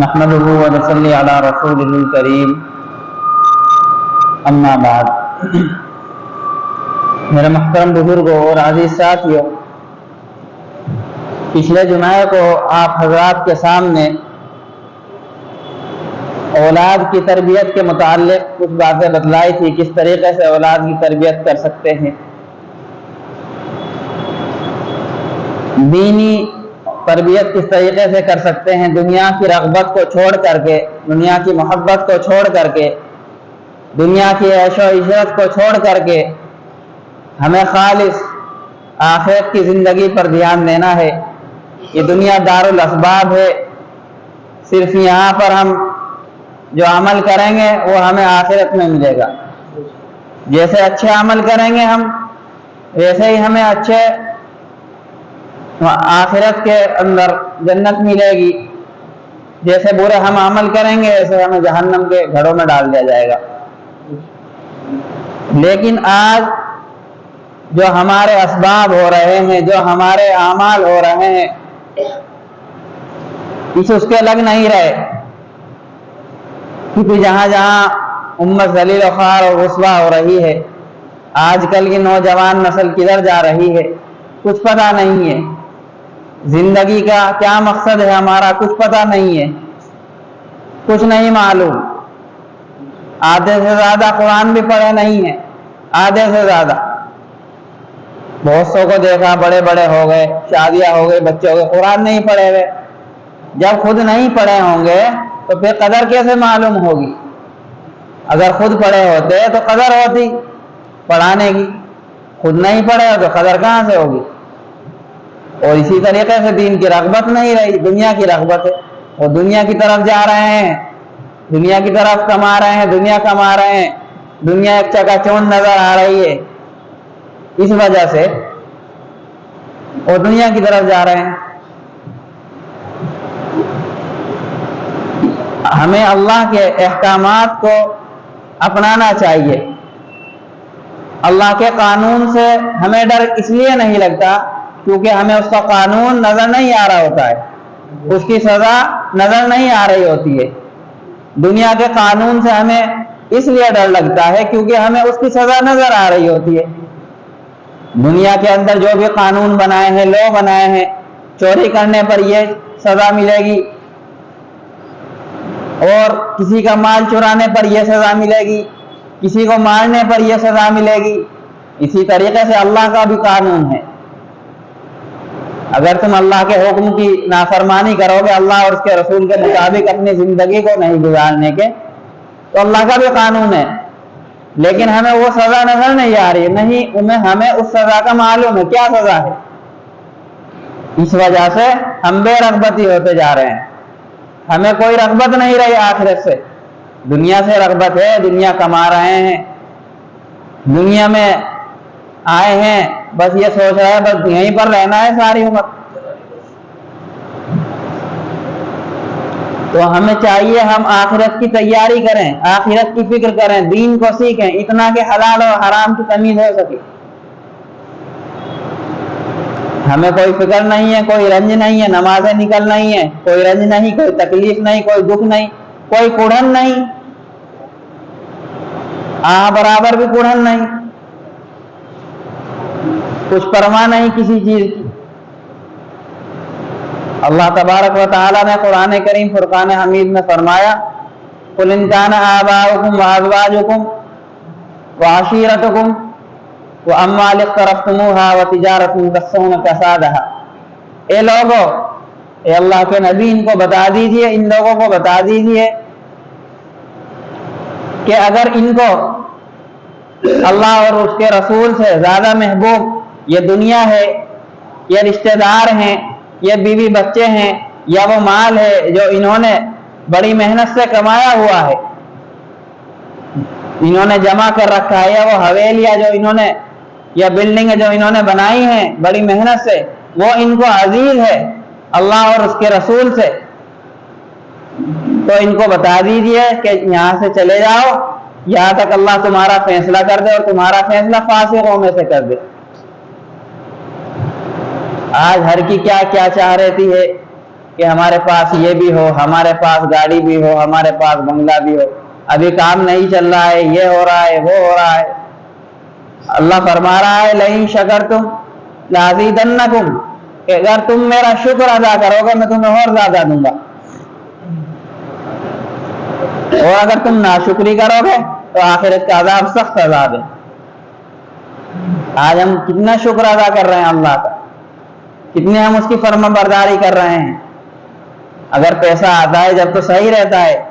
نحمده ونصلي على رسوله الكريم اما بعد۔ میرے محترم بزرگوں اور عزیز ساتھیوں، پچھلے جمعے کو آپ حضرات کے سامنے اولاد کی تربیت کے متعلق کچھ باتیں بتلائی تھی، کس طریقے سے اولاد کی تربیت کر سکتے ہیں۔ دینی تربیت کس طریقے سے کر سکتے ہیں، دنیا کی رغبت کو چھوڑ کر کے، دنیا کی محبت کو چھوڑ کر کے، دنیا کی عیش و عشرت کو چھوڑ کر کے ہمیں خالص آخرت کی زندگی پر دھیان دینا ہے۔ یہ دنیا دار الاسباب ہے، صرف یہاں پر ہم جو عمل کریں گے وہ ہمیں آخرت میں ملے گا۔ جیسے اچھے عمل کریں گے ہم، ویسے ہی ہمیں اچھے آخرت کے اندر جنت ملے گی۔ جیسے برے ہم عمل کریں گے ویسے ہمیں جہنم کے گھروں میں ڈال دیا جائے گا۔ لیکن آج جو ہمارے اسباب ہو رہے ہیں، جو ہمارے اعمال ہو رہے ہیں، اس کے لگ نہیں رہے، کیونکہ جہاں جہاں امت ذلیل و خوار اور رسوا ہو رہی ہے، آج کل کی نوجوان نسل کدھر جا رہی ہے کچھ پتہ نہیں ہے۔ زندگی کا کیا مقصد ہے ہمارا کچھ پتہ نہیں ہے، کچھ نہیں معلوم۔ آدھے سے زیادہ قرآن بھی پڑھے نہیں ہیں، آدھے سے زیادہ۔ بہت سو کو دیکھا بڑے بڑے ہو گئے، شادیاں ہو گئی، بچے ہو گئے، قرآن نہیں پڑھے ہوئے۔ جب خود نہیں پڑھے ہوں گے تو پھر قدر کیسے معلوم ہوگی؟ اگر خود پڑھے ہوتے تو قدر ہوتی پڑھانے کی، خود نہیں پڑھے ہو تو قدر کہاں سے ہوگی؟ اور اسی طریقے سے دین کی رغبت نہیں رہی، دنیا کی رغبت ہے، وہ دنیا کی طرف جا رہے ہیں، دنیا کی طرف کما رہے ہیں، دنیا کما رہے ہیں، دنیا ایک چکا چوند نظر آ رہی ہے، اس وجہ سے وہ دنیا کی طرف جا رہے ہیں۔ ہمیں اللہ کے احکامات کو اپنانا چاہیے۔ اللہ کے قانون سے ہمیں ڈر اس لیے نہیں لگتا کیونکہ ہمیں اس کا قانون نظر نہیں آ رہا ہوتا ہے، اس کی سزا نظر نہیں آ رہی ہوتی ہے۔ دنیا کے قانون سے ہمیں اس لیے ڈر لگتا ہے کیونکہ ہمیں اس کی سزا نظر آ رہی ہوتی ہے۔ دنیا کے اندر جو بھی قانون بنائے ہیں، لو بنائے ہیں، چوری کرنے پر یہ سزا ملے گی، اور کسی کا مال چرانے پر یہ سزا ملے گی، کسی کو مارنے پر یہ سزا ملے گی۔ اسی طریقے سے اللہ کا بھی قانون ہے۔ اگر تم اللہ کے حکم کی نافرمانی کرو گے، اللہ اور اس کے رسول کے مطابق اپنی زندگی کو نہیں گزارنے کے، تو اللہ کا بھی قانون ہے، لیکن ہمیں وہ سزا نظر نہیں آ رہی، نہیں ہمیں اس سزا کا معلوم ہے کیا سزا ہے۔ اس وجہ سے ہم بے رغبتی ہوتے جا رہے ہیں، ہمیں کوئی رغبت نہیں رہی آخرت سے۔ دنیا سے رغبت ہے، دنیا کما رہے ہیں، دنیا میں آئے ہیں، بس یہ سوچ رہا ہے بس یہیں پر رہنا ہے ساری عمر۔ تو ہمیں چاہیے ہم آخرت کی تیاری کریں، آخرت کی فکر کریں، دین کو سیکھیں، اتنا کہ حلال اور حرام کی تمیز ہو سکے۔ ہمیں کوئی فکر نہیں ہے، کوئی رنج نہیں ہے، نمازیں نکل نہیں ہے، کوئی رنج نہیں، کوئی تکلیف نہیں، کوئی دکھ نہیں، کوئی کڑھن نہیں، برابر بھی کڑھن نہیں، کچھ پرواہ نہیں کسی چیز کی۔ اللہ تبارک و تعالیٰ نے قرآن کریم فرقان حمید میں فرمایا، قُلْ إِنْ كَانَ آبَاؤُكُمْ وَأَزْوَاجُكُمْ وَعَشِيرَتُكُمْ وَأَمْوَالٌ اقْتَرَفْتُمُوهَا وَتِجَارَةٌ تَخْشَوْنَ كَسَادَهَا۔ اے لوگو، اے اللہ کے نبی، ان کو بتا دیجئے، ان لوگوں کو بتا دیجئے کہ اگر ان کو اللہ اور اس کے رسول سے زیادہ محبوب یہ دنیا ہے، یہ رشتہ دار ہیں، یہ بیوی بچے ہیں، یا وہ مال ہے جو انہوں نے بڑی محنت سے کمایا ہوا ہے، انہوں نے جمع کر رکھا ہے، یا وہ حویلیاں جو انہوں نے، یا بلڈنگیں جو انہوں نے بنائی ہیں بڑی محنت سے، وہ ان کو عزیز ہے اللہ اور اس کے رسول سے، تو ان کو بتا دیجئے کہ یہاں سے چلے جاؤ یہاں تک اللہ تمہارا فیصلہ کر دے، اور تمہارا فیصلہ فاسقوں میں سے کر دے۔ آج ہر کی کیا کیا چاہ رہتی ہے کہ ہمارے پاس یہ بھی ہو، ہمارے پاس گاڑی بھی ہو، ہمارے پاس بنگلہ بھی ہو، ابھی کام نہیں چل رہا ہے، یہ ہو رہا ہے، وہ ہو رہا ہے۔ اللہ فرما رہا ہے لئن شکرتم لازیدنکم، کہ اگر تم میرا شکر ادا کرو گے میں تمہیں اور زیادہ دوں گا، اور اگر تم ناشکری کرو گے تو آخرت کا عذاب سخت عذاب ہے۔ آج ہم کتنا شکر ادا کر رہے ہیں اللہ کا، کتنے ہم اس کی فرما برداری کر رہے ہیں۔ اگر پیسہ آتا ہے جب تو صحیح رہتا ہے،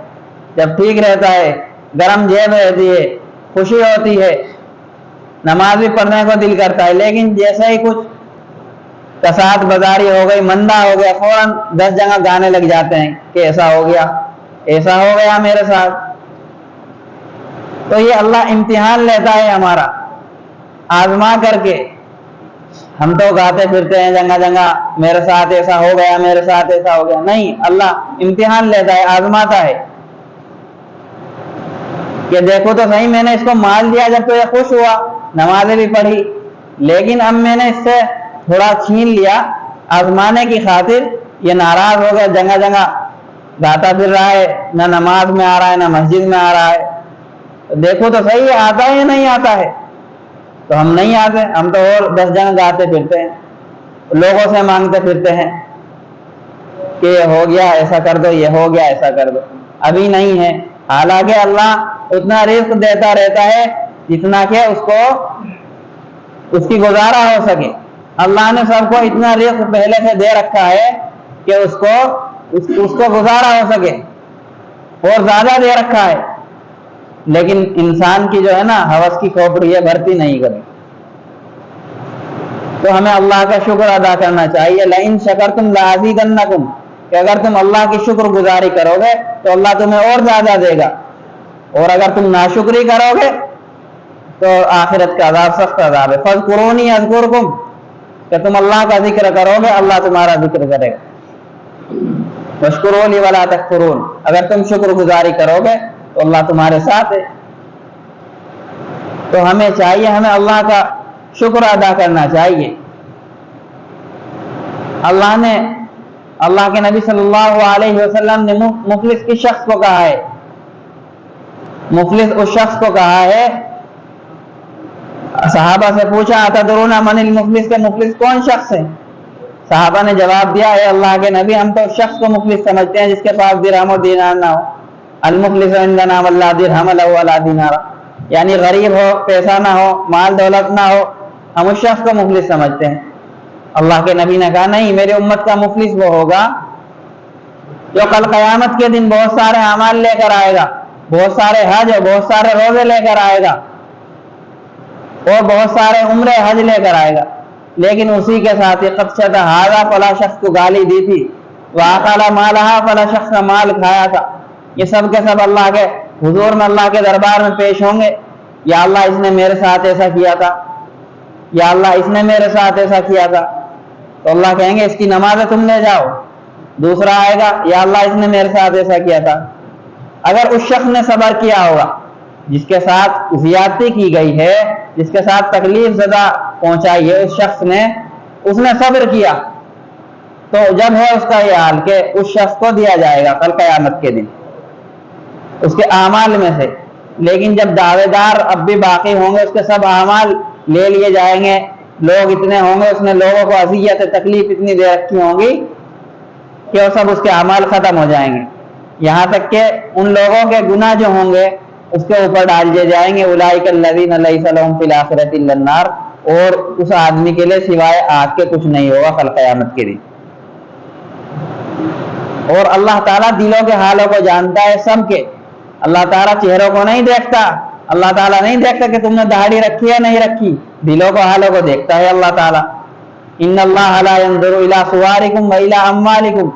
جب ٹھیک رہتا ہے، گرم جیب رہتی ہے، خوشی ہوتی ہے، نماز بھی پڑھنے کو دل کرتا ہے، لیکن جیسے ہی کچھ کساد بازاری ہو گئی، مندہ ہو گیا، فوراً 10 جگہ گانے لگ جاتے ہیں کہ ایسا ہو گیا، ایسا ہو گیا میرے ساتھ۔ تو یہ اللہ امتحان لیتا ہے ہمارا، آزما کر کے۔ ہم تو گاتے پھرتے ہیں جگہ جگہ میرے ساتھ ایسا ہو گیا، میرے ساتھ ایسا ہو گیا، نہیں، اللہ امتحان لیتا ہے، آزماتا ہے کہ دیکھو تو صحیح، میں نے اس کو مال دیا جب تو یہ خوش ہوا، نمازیں بھی پڑھی، لیکن اب میں نے اس سے تھوڑا چھین لیا آزمانے کی خاطر، یہ ناراض ہو گیا، جگہ جگہ گاتا پھر رہا ہے، نہ نماز میں آ رہا ہے نہ مسجد میں آ رہا ہے۔ دیکھو تو صحیح ہے آتا ہے یا نہیں آتا ہے؟ تو ہم نہیں آتے، ہم تو اور 10 جگہ گاتے پھرتے ہیں، لوگوں سے مانگتے پھرتے ہیں کہ یہ ہو گیا ایسا کر دو، یہ ہو گیا ایسا کر دو، ابھی نہیں ہے۔ حالانکہ اللہ اتنا رزق دیتا رہتا ہے جتنا کہ اس کی گزارا ہو سکے۔ اللہ نے سب کو اتنا رزق پہلے سے دے رکھا ہے کہ اس کو گزارا ہو سکے، اور زیادہ دے رکھا ہے، لیکن انسان کی جو ہے نا ہوس کی کھوپڑی ہے، بھرتی نہیں کرے۔ تو ہمیں اللہ کا شکر ادا کرنا چاہیے، لئن شکرتم لازیدنکم، کہ اگر تم اللہ کی شکر گزاری کرو گے تو اللہ تمہیں اور زیادہ دے گا، اور اگر تم ناشکری کرو گے تو آخرت کا عذاب سخت عذاب ہے۔ فاذکرونی اذکرکم، کہ تم اللہ کا ذکر کرو گے اللہ تمہارا ذکر کرے گا۔ واشکروا لی ولا تکفرون، اگر تم شکر گزاری کرو گے تو اللہ تمہارے ساتھ ہے۔ تو ہمیں چاہیے، ہمیں اللہ کا شکر ادا کرنا چاہیے۔ اللہ کے نبی صلی اللہ علیہ وسلم نے مفلس کس شخص کو کہا ہے؟ مفلس اس شخص کو کہا ہے، صحابہ سے پوچھا اتدرون من المفلس، کہ مفلس کون شخص ہے؟ صحابہ نے جواب دیا، اے اللہ کے نبی، ہم تو اس شخص کو مفلس سمجھتے ہیں جس کے پاس درہم و دینار نہ ہو۔ المفلس عندنا من لا درہم لہ ولا دینار، یعنی غریب ہو، پیسہ نہ ہو، مال دولت نہ ہو، ہم اس شخص کو مفلس سمجھتے ہیں۔ اللہ کے نبی نے کہا نہیں، میری امت کا مفلس وہ ہوگا جو کل قیامت کے دن بہت سارے اعمال لے کر آئے گا، بہت سارے حج اور بہت سارے روزے لے کر آئے گا، اور بہت سارے عمرے حج لے کر آئے گا، لیکن اسی کے ساتھ قد ہذا، فلاں شخص کو گالی دی تھی، وَأَكَلَ مَالَهَا، فلاں شخص کا مال کھایا تھا۔ یہ سب کے سب اللہ کے حضور میں، اللہ کے دربار میں پیش ہوں گے، یا اللہ اس نے میرے ساتھ ایسا کیا تھا، یا اللہ اس نے میرے ساتھ ایسا کیا تھا۔ تو اللہ کہیں گے اس کی نمازیں تم لے جاؤ۔ دوسرا آئے گا، یا اللہ اس نے میرے ساتھ ایسا کیا تھا۔ اگر اس شخص نے صبر کیا ہوگا، جس کے ساتھ زیادتی کی گئی ہے، جس کے ساتھ تکلیف زدہ پہنچائی ہے اس شخص نے، اس نے صبر کیا، تو جب ہے اس کا یہ حال کہ اس شخص کو دیا جائے گا کل قیامت کے دن اس کے اعمال میں سے۔ لیکن جب دعوے دار اب بھی باقی ہوں گے، اس کے سب اعمال لے لیے جائیں گے، لوگ اتنے ہوں گے، اس نے لوگوں کو اذیت تکلیف اتنی دے رکھی ہوں گی کہ وہ سب اس کے اعمال ختم ہو جائیں گے، یہاں تک کہ ان لوگوں کے گناہ جو ہوں گے اس کے اوپر ڈال دیے جائیں گے، اولئک الذین لیس لہم فی الآخرۃ الا النار، اور اس آدمی کے لیے سوائے آگ کے کچھ نہیں ہوگا کل قیامت کے دن۔ اور اللہ تعالیٰ دلوں کے حالوں کو جانتا ہے سب کے، اللہ تعالیٰ چہروں کو نہیں دیکھتا، اللہ تعالیٰ نہیں دیکھتا کہ تم نے داڑھی رکھی ہے نہیں رکھی، دلوں کو حالوں کو دیکھتا ہے اللہ تعالیٰ۔ ان اللہ لا ينظر الى صورکم والى اموالکم،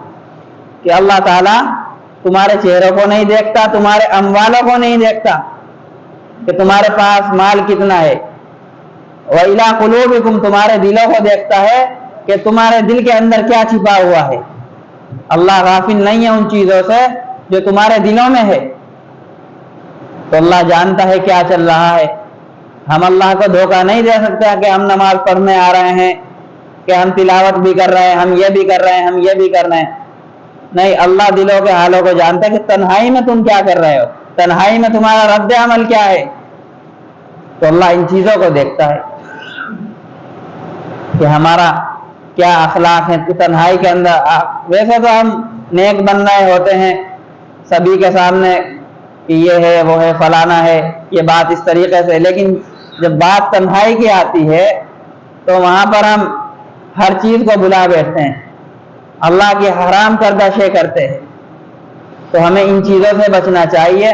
کہ اللہ تعالیٰ تمہارے چہروں کو نہیں دیکھتا، تمہارے اموالوں کو نہیں دیکھتا کہ تمہارے پاس مال کتنا ہے، وَإِلَىٰ قُلُوبِكُمْ، تمہارے دلوں کو دیکھتا ہے کہ تمہارے دل کے اندر کیا چھپا ہوا ہے۔ اللہ غافل نہیں ہے ان چیزوں سے جو تمہارے دلوں میں ہے، تو اللہ جانتا ہے کیا چل رہا ہے۔ ہم اللہ کو دھوکہ نہیں دے سکتے کہ ہم نماز پڑھنے آ رہے ہیں، کہ ہم تلاوت بھی کر رہے ہیں، ہم یہ بھی کر رہے ہیں، ہم یہ بھی کر رہے ہیں۔ نہیں، اللہ دلوں کے حالوں کو جانتا ہے کہ تنہائی میں تم کیا کر رہے ہو، تنہائی میں تمہارا رد عمل کیا ہے. تو اللہ ان چیزوں کو دیکھتا ہے کہ ہمارا کیا اخلاق ہے تنہائی کے اندر. ویسے تو ہم نیک بن رہے ہوتے ہیں سبھی کے سامنے کہ یہ ہے وہ ہے فلانا ہے، یہ بات اس طریقے سے، لیکن جب بات تنہائی کی آتی ہے تو وہاں پر ہم ہر چیز کو بلا بیٹھتے ہیں، اللہ کی حرام کردہ شے کرتے ہیں. تو ہمیں ان چیزوں سے بچنا چاہیے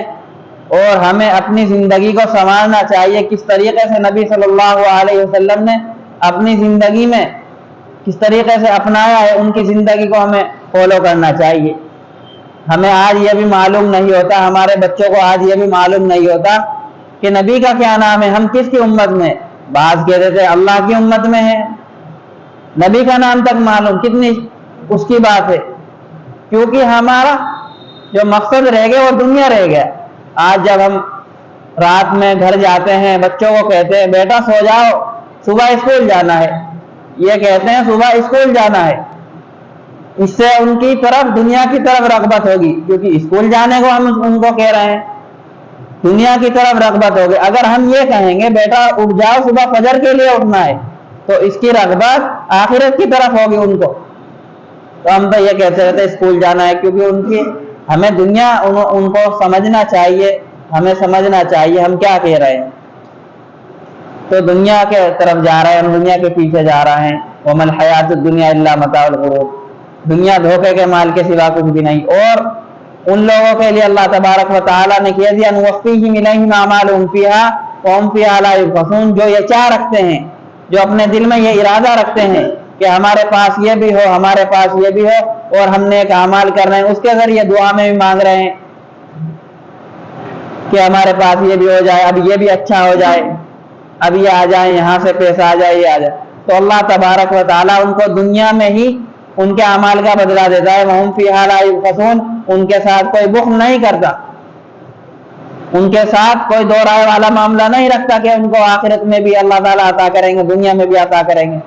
اور ہمیں اپنی زندگی کو سنوارنا چاہیے. کس طریقے سے نبی صلی اللہ علیہ وسلم نے اپنی زندگی میں کس طریقے سے اپنایا ہے، ان کی زندگی کو ہمیں فالو کرنا چاہیے. ہمیں آج یہ بھی معلوم نہیں ہوتا، ہمارے بچوں کو آج یہ بھی معلوم نہیں ہوتا کہ نبی کا کیا نام ہے، ہم کس کی امت میں. بعض کہتے تھے اللہ کی امت میں ہے، نبی کا نام تک معلوم، کتنی اس کی بات ہے. کیونکہ ہمارا جو مقصد رہ گیا وہ دنیا رہ گیا. آج جب ہم رات میں گھر جاتے ہیں بچوں کو کہتے ہیں بیٹا سو جاؤ صبح اسکول جانا ہے، یہ کہتے ہیں صبح اسکول جانا ہے، اس سے ان کی طرف دنیا کی طرف رغبت ہوگی، کیونکہ اسکول جانے کو ہم ان کو کہہ رہے ہیں، دنیا کی طرف رغبت ہوگی. اگر ہم یہ کہیں گے بیٹا اٹھ جاؤ صبح فجر کے لیے اٹھنا ہے، تو اس کی رغبت آخرت کی طرف ہوگی ان کو. تو ہم تو یہ کہتے رہتے اسکول جانا ہے، کیونکہ ان کی ہمیں دنیا ان کو سمجھنا چاہیے، ہمیں سمجھنا چاہیے ہم کیا کہہ رہے ہیں. تو دنیا کے طرف جا رہے ہیں، ہم دنیا کے پیچھے جا رہے ہیں. وَمَا الْحَيَاةُ الدُّنْيَا إِلَّا مَتَاعُ الْغُرُورِ، دنیا دھوکے کے مال کے سوا کچھ بھی نہیں. اور ان لوگوں کے لیے اللہ تبارک و تعالیٰ نے کہہ دیا نُوَفِّيهِمْ إِلَيْهِمْ أَعْمَالُهُمْ فِيهَا وَهُمْ فِيهَا لَا يُبْخَسُونَ. جو یہ چاہ رکھتے ہیں، جو اپنے دل میں یہ ارادہ رکھتے ہیں کہ ہمارے پاس یہ بھی ہو، ہمارے پاس یہ بھی ہو، اور ہم نیک اعمال کر رہے ہیں، اس کے ذریعے دعا میں بھی مانگ رہے ہیں کہ ہمارے پاس یہ بھی ہو جائے، اب یہ بھی اچھا ہو جائے، اب یہ آ جائے، یہاں سے پیسہ آ جائے، یہ آ جائے. تو اللہ تبارک و تعالیٰ ان کو دنیا میں ہی ان کے اعمال کا بدلہ دیتا ہے. وَهُمْ فِيهَا لَا يُبْخَسُونَ، ان کے ساتھ کوئی بخل نہیں کرتا، ان کے ساتھ کوئی دو رائے والا معاملہ نہیں رکھتا کہ ان کو آخرت میں بھی اللہ تعالیٰ عطا کریں گے، دنیا میں بھی عطا کریں گے.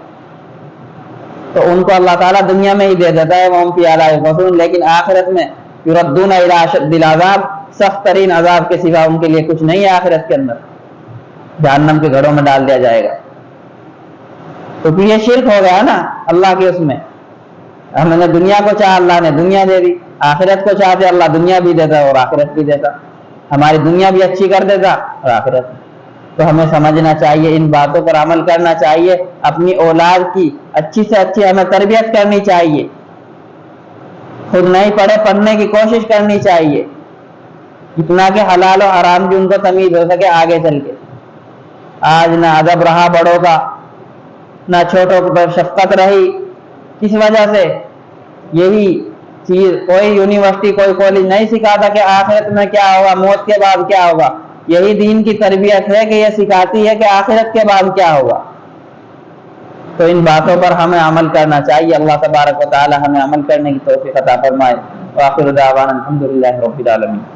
تو ان کو اللہ تعالیٰ دنیا میں ہی دے دیتا ہے وَهُمْ فِيهَا لَا يُبْخَسُونَ، لیکن آخرت میں يُرَدُّونَ إِلَىٰ أَشَدِّ الْعَذَابِ، سخت ترین عذاب کے سوا ان کے لیے کچھ نہیں ہے آخرت کے اندر، جہنم کے گھڑوں میں ڈال دیا جائے گا. تو پھر یہ شرک ہو گیا نا اللہ کے اس میں. ہم نے دنیا کو چاہ اللہ نے دنیا دے دی، آخرت کو چاہتے اللہ دنیا بھی دیتا اور آخرت بھی دیتا، ہماری دنیا بھی اچھی کر دیتا اور آخرت. تو ہمیں سمجھنا چاہیے، ان باتوں پر عمل کرنا چاہیے، اپنی اولاد کی اچھی سے اچھی ہمیں تربیت کرنی چاہیے، خود نہیں پڑھے پڑھنے کی کوشش کرنی چاہیے، اتنا کہ حلال و حرام بھی ان کو تمیز ہو سکے آگے چل کے. آج نہ ادب رہا بڑوں کا، نہ چھوٹوں پر شفقت رہی. کس وجہ سے؟ یہی چیز کوئی یونیورسٹی کوئی کالج نہیں سکھاتا کہ آخرت میں کیا ہوگا، موت کے بعد کیا ہوگا. یہی دین کی تربیت ہے کہ یہ سکھاتی ہے کہ آخرت کے بعد کیا ہوگا. تو ان باتوں پر ہمیں عمل کرنا چاہیے. اللہ تبارک و تعالی ہمیں عمل کرنے کی توفیق عطا فرمائے. وآخر دعوانا الحمدللہ رب العالمین.